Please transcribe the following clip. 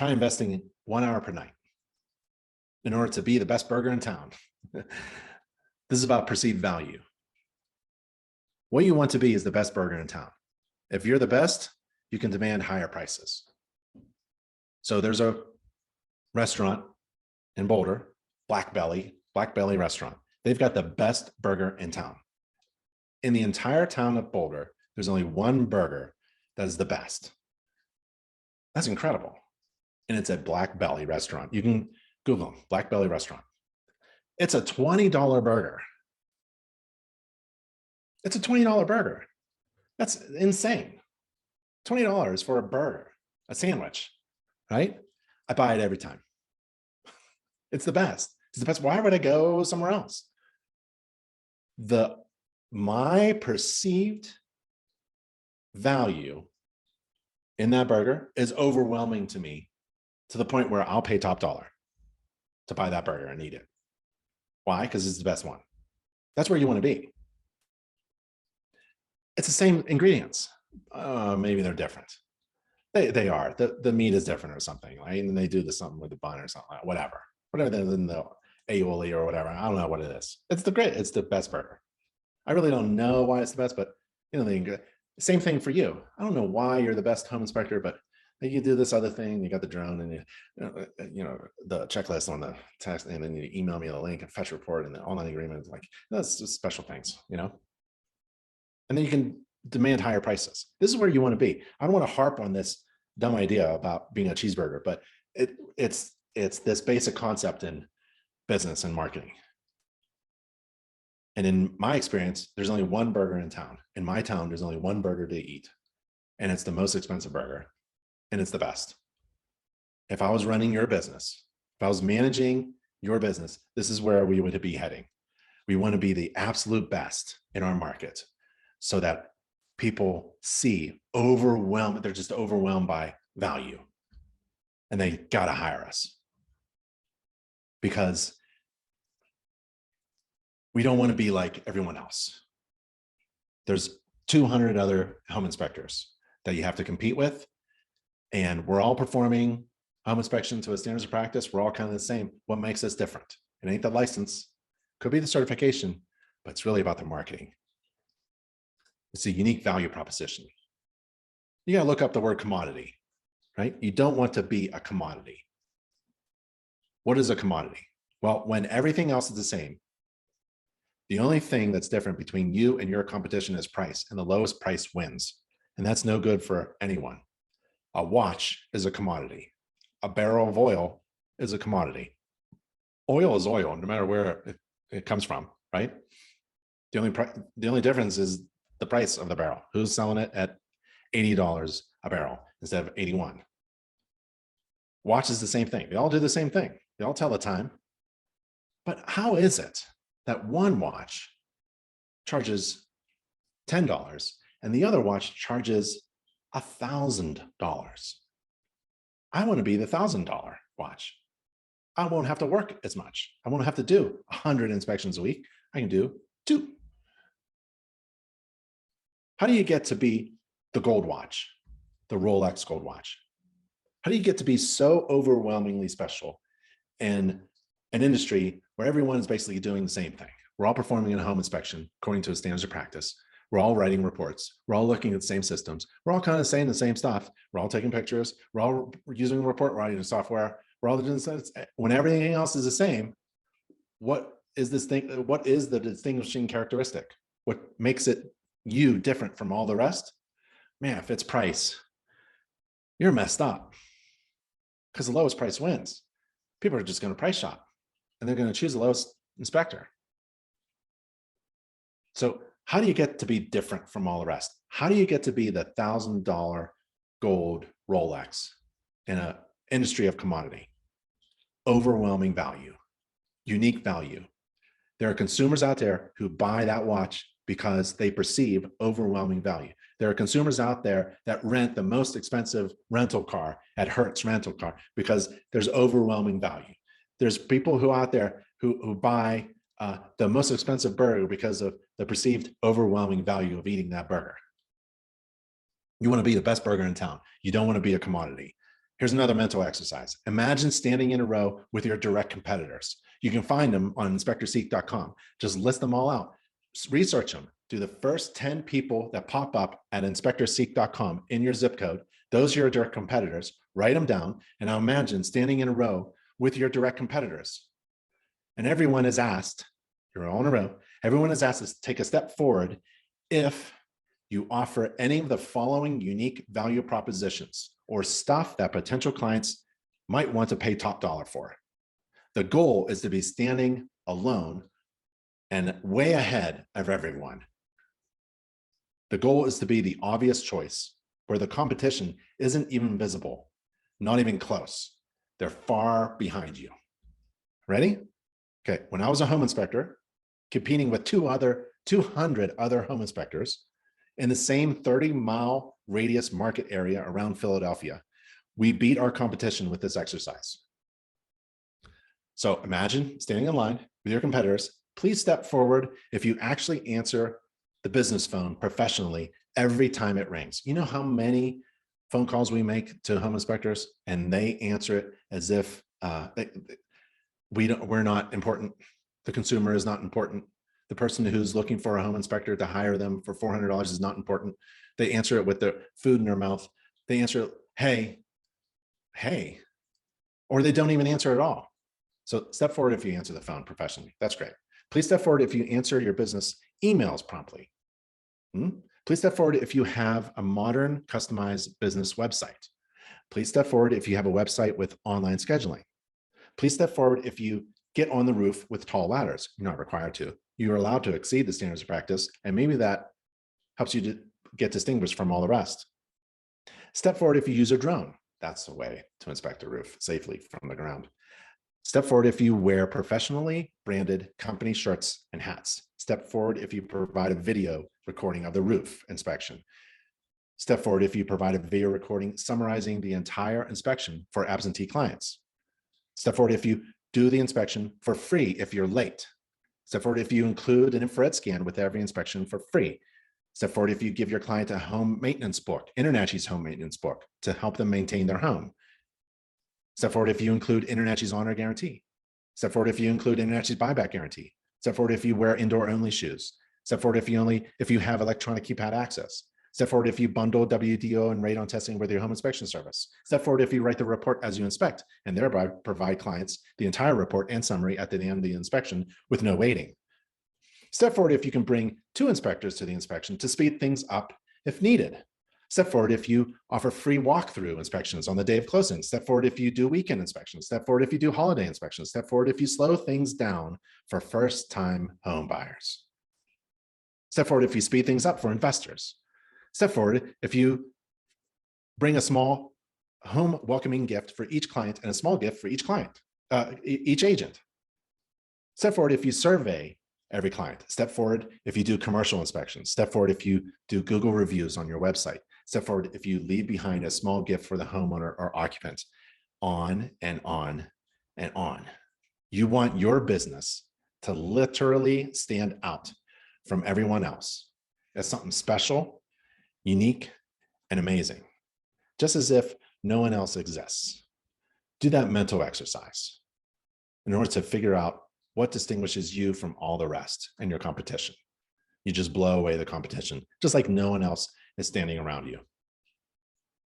Try investing 1 hour per night in order to be the best burger in town. This is about perceived value. What you want to be is the best burger in town. If you're the best, you can demand higher prices. So there's a restaurant in Boulder, Black Belly restaurant. They've got the best burger in town. In the entire town of Boulder, there's only one burger that is the best. That's incredible. And it's a Black Belly restaurant. You can Google them, Black Belly restaurant. It's a $20 burger. It's a $20 burger. That's insane. $20 for a burger, a sandwich, right? I buy it every time. It's the best. It's the best. Why would I go somewhere else? My perceived value in that burger is overwhelming to me, to the point where I'll pay top dollar to buy that burger and eat it. Why? Because it's the best one. That's where you want to be. It's the same ingredients. Maybe they're different. They are. The meat is different or something, right? And they do something with the bun or something, like whatever than the aioli or whatever. I don't know what it is. It's the best burger. I really don't know why it's the best, but the same thing for you. I don't know why you're the best home inspector, but you do this other thing. You got the drone and the checklist on the text, and then you email me the link and fetch report and the online agreement. Like, that's just special things, and then you can demand higher prices. This is where you want to be. I don't want to harp on this dumb idea about being a cheeseburger, but it's this basic concept in business and marketing. And in my experience, there's only one burger in town. In my town, there's only one burger to eat, and it's the most expensive burger, and it's the best. If I was running your business, if I was managing your business, this is where we would be heading. We want to be the absolute best in our market, so that people see overwhelmed, they're just overwhelmed by value, and they got to hire us, because we don't want to be like everyone else. There's 200 other home inspectors that you have to compete with, and we're all performing home inspection to a standards of practice. We're all kind of the same. What makes us different? It ain't the license, could be the certification, but it's really about the marketing. It's a unique value proposition. You got to look up the word commodity, right? You don't want to be a commodity. What is a commodity? Well, when everything else is the same, the only thing that's different between you and your competition is price, and the lowest price wins. And that's no good for anyone. A watch is a commodity. A barrel of oil is a commodity. Oil is oil, no matter where it comes from, right? The only difference is the price of the barrel. Who's selling it at $80 a barrel instead of 81? Watch is the same thing. They all do the same thing. They all tell the time. But how is it that one watch charges $10 and the other watch charges $1,000? I want to be the $1,000 watch. I won't have to work as much. I won't have to do 100 inspections a week. I can do 2. How do you get to be the gold watch, the Rolex gold watch? How do you get to be so overwhelmingly special in an industry where everyone is basically doing the same thing? We're all performing a home inspection according to a standards of practice. We're all writing reports. We're all looking at the same systems. We're all kind of saying the same stuff. We're all taking pictures. We're all using report writing software. We're all doing this. When everything else is the same, what is this thing? What is the distinguishing characteristic? What makes it you different from all the rest? Man, if it's price, you're messed up, because the lowest price wins. People are just going to price shop, and they're going to choose the lowest inspector. So how do you get to be different from all the rest? How do you get to be the $1,000 gold Rolex in an industry of commodity? Overwhelming value, unique value. There are consumers out there who buy that watch because they perceive overwhelming value. There are consumers out there that rent the most expensive rental car at Hertz Rental Car because there's overwhelming value. There's people who out there who buy the most expensive burger because of the perceived overwhelming value of eating that burger. You want to be the best burger in town. You don't want to be a commodity. Here's another mental exercise. Imagine standing in a row with your direct competitors. You can find them on inspectorseek.com. Just list them all out. Research them. Do the first 10 people that pop up at inspectorseek.com in your zip code. Those are your direct competitors. Write them down. And now imagine standing in a row with your direct competitors. And everyone is asked, you're all in a row, everyone is asked to take a step forward if you offer any of the following unique value propositions or stuff that potential clients might want to pay top dollar for. The goal is to be standing alone and way ahead of everyone. The goal is to be the obvious choice where the competition isn't even visible, not even close. They're far behind you. Ready? Okay, when I was a home inspector, competing with 200 other home inspectors in the same 30-mile radius market area around Philadelphia, we beat our competition with this exercise. So imagine standing in line with your competitors. Please step forward if you actually answer the business phone professionally every time it rings. You know how many phone calls we make to home inspectors and they answer it as if we're not important. The consumer is not important. The person who's looking for a home inspector to hire them for $400 is not important. They answer it with their food in their mouth. They answer it, hey, or they don't even answer at all. So step forward if you answer the phone professionally. That's great. Please step forward if you answer your business emails promptly. Please step forward if you have a modern, customized business website. Please step forward if you have a website with online scheduling. Please step forward if you get on the roof with tall ladders. You're not required to. You're allowed to exceed the standards of practice, and maybe that helps you to get distinguished from all the rest. Step forward if you use a drone. That's a way to inspect a roof safely from the ground. Step forward if you wear professionally branded company shirts and hats. Step forward if you provide a video recording of the roof inspection. Step forward if you provide a video recording summarizing the entire inspection for absentee clients. Step forward if you do the inspection for free if you're late. Step forward if you include an infrared scan with every inspection for free. Step forward if you give your client a home maintenance book, InterNACHI's home maintenance book, to help them maintain their home. Step forward if you include InterNACHI's honor guarantee. Step forward if you include InterNACHI's buyback guarantee. Step forward if you wear indoor-only shoes. Step forward if you have electronic keypad access. Step forward if you bundle WDO and radon testing with your home inspection service. Step forward if you write the report as you inspect and thereby provide clients the entire report and summary at the end of the inspection with no waiting. Step forward if you can bring 2 inspectors to the inspection to speed things up if needed. Step forward if you offer free walkthrough inspections on the day of closing. Step forward if you do weekend inspections. Step forward if you do holiday inspections. Step forward if you slow things down for first-time home buyers. Step forward if you speed things up for investors. Step forward if you bring a small home welcoming gift for each client and a small gift for each client, each agent. Step forward if you survey every client. Step forward if you do commercial inspections. Step forward if you do Google reviews on your website. Step forward if you leave behind a small gift for the homeowner or occupant. On and on and on. You want your business to literally stand out from everyone else as something special, unique, and amazing, just as if no one else exists. Do that mental exercise in order to figure out what distinguishes you from all the rest and your competition. You just blow away the competition, just like no one else is standing around you.